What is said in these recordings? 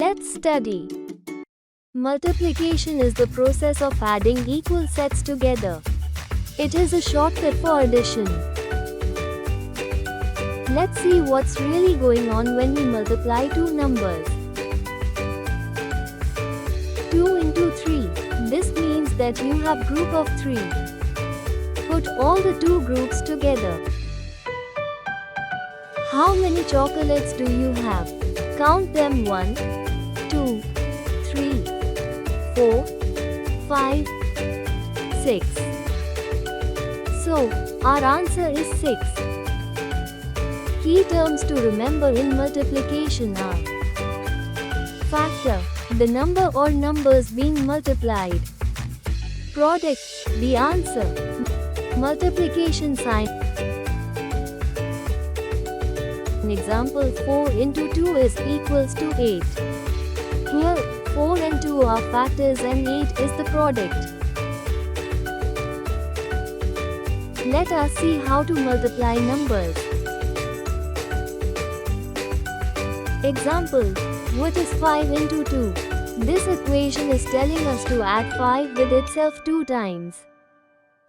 Let's study. Multiplication is the process of adding equal sets together. It is a shortcut for addition. Let's see what's really going on when we multiply two numbers. 2 into 3. This means that you have group of 3. Put all the two groups together. How many chocolates do you have? Count them 1, 2, 3, 4, 5, 6. So, our answer is 6. Key terms to remember in multiplication are factor, the number or numbers being multiplied. Product, the answer. Multiplication sign. An example, 4 into 2 is equals to 8. Here, 4 and 2 are factors and 8 is the product. Let us see how to multiply numbers. Example, what is 5 into 2? This equation is telling us to add 5 with itself 2 times.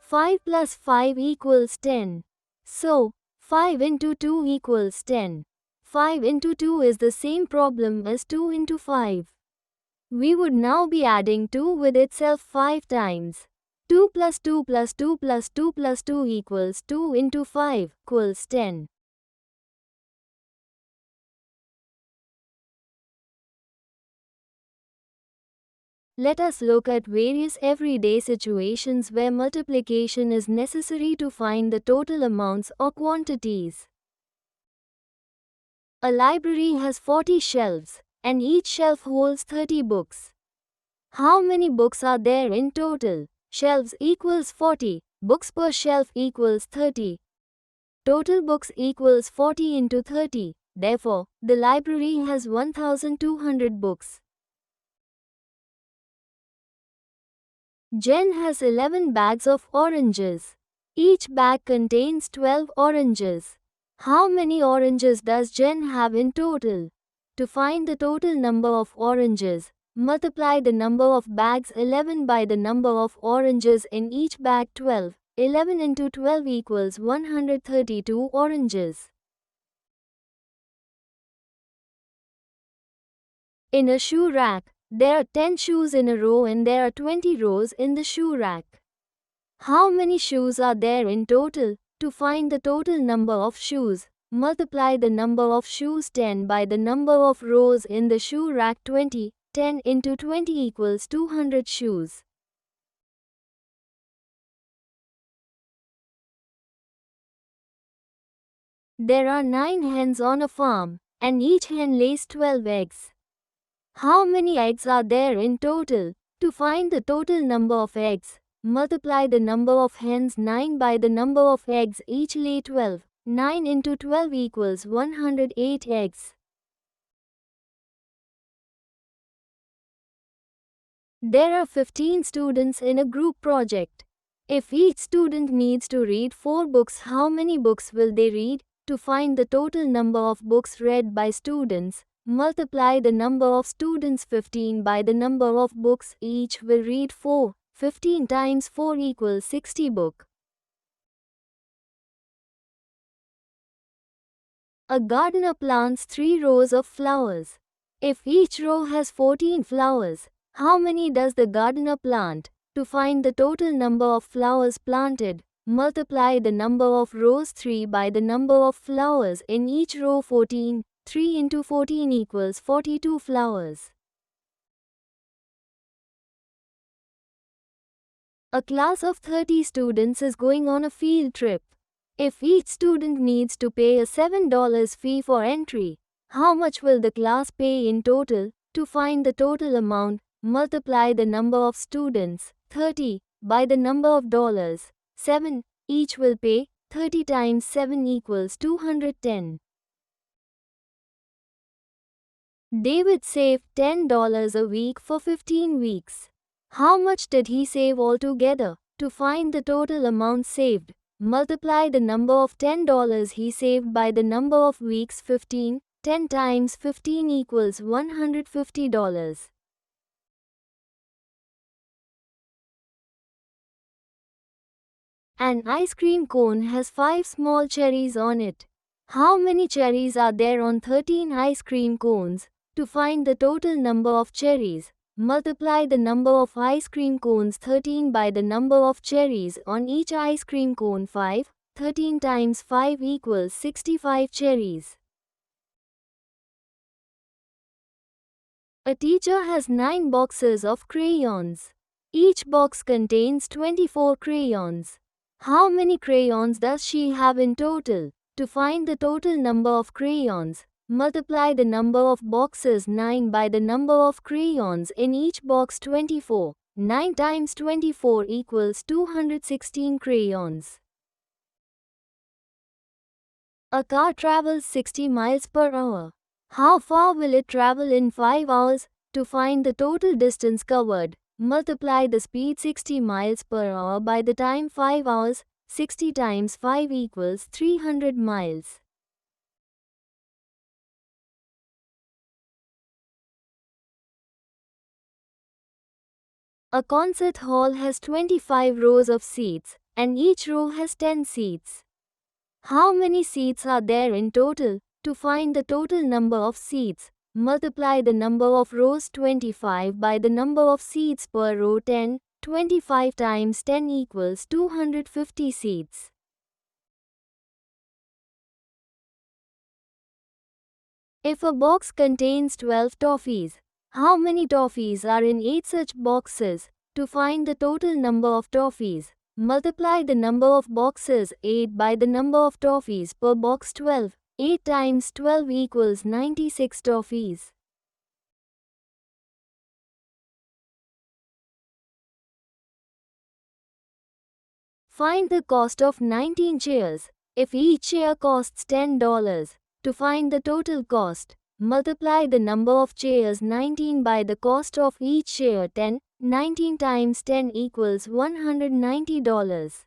5 plus 5 equals 10. So, 5 into 2 equals 10. 5 into 2 is the same problem as 2 into 5. We would now be adding 2 with itself 5 times. 2 plus 2 plus 2 plus 2 plus 2 equals 2 into 5 equals 10. Let us look at various everyday situations where multiplication is necessary to find the total amounts or quantities. A library has 40 shelves, and each shelf holds 30 books. How many books are there in total? Shelves equals 40, books per shelf equals 30. Total books equals 40 into 30, therefore, the library has 1200 books. Jen has 11 bags of oranges. Each bag contains 12 oranges. How many oranges does Jen have in total? To find the total number of oranges, multiply the number of bags 11 by the number of oranges in each bag 12. 11 into 12 equals 132 oranges. In a shoe rack, there are 10 shoes in a row and there are 20 rows in the shoe rack. How many shoes are there in total? To find the total number of shoes, multiply the number of shoes 10 by the number of rows in the shoe rack 20. 10 into 20 equals 200 shoes. There are 9 hens on a farm, and each hen lays 12 eggs. How many eggs are there in total? To find the total number of eggs, multiply the number of hens 9 by the number of eggs each lay 12. 9 into 12 equals 108 eggs. There are 15 students in a group project. If each student needs to read 4 books, how many books will they read? To find the total number of books read by students, multiply the number of students 15 by the number of books each will read 4. 15 times 4 equals 60 book. A gardener plants 3 rows of flowers. If each row has 14 flowers, how many does the gardener plant? To find the total number of flowers planted, multiply the number of rows 3 by the number of flowers in each row 14. 3 into 14 equals 42 flowers. A class of 30 students is going on a field trip. If each student needs to pay a $7 fee for entry, how much will the class pay in total? To find the total amount, multiply the number of students, 30, by the number of dollars, 7. Each will pay. 30 times 7 equals 210. David saved $10 a week for 15 weeks. How much did he save altogether? To find the total amount saved, multiply the number of $10 he saved by the number of weeks 15. 10 times 15 equals $150. An ice cream cone has 5 small cherries on it. How many cherries are there on 13 ice cream cones? To find the total number of cherries, multiply the number of ice cream cones 13 by the number of cherries on each ice cream cone 5. 13 times 5 equals 65 cherries. A teacher has 9 boxes of crayons. Each box contains 24 crayons. How many crayons does she have in total? To find the total number of crayons, multiply the number of boxes 9 by the number of crayons in each box 24. 9 times 24 equals 216 crayons. A car travels 60 miles per hour. How far will it travel in 5 hours? To find the total distance covered, multiply the speed 60 miles per hour by the time 5 hours. 60 times 5 equals 300 miles. A concert hall has 25 rows of seats, and each row has 10 seats. How many seats are there in total? To find the total number of seats, multiply the number of rows 25 by the number of seats per row 10. 25 times 10 equals 250 seats. If a box contains 12 toffees, how many toffees are in 8 such boxes? To find the total number of toffees, multiply the number of boxes 8 by the number of toffees per box 12. 8 times 12 equals 96 toffees. Find the cost of 19 chairs. If each chair costs $10, to find the total cost, multiply the number of chairs 19 by the cost of each chair 10. 19 times 10 equals $190.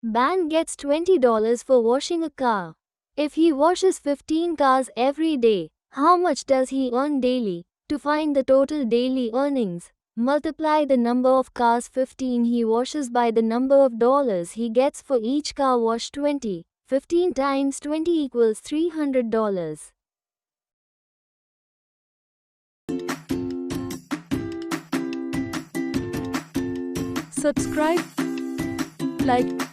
Ben gets $20 for washing a car. If he washes 15 cars every day, how much does he earn daily? To find the total daily earnings, multiply the number of cars 15 he washes by the number of dollars he gets for each car washed 20. 15 times 20 equals $300. Subscribe, like,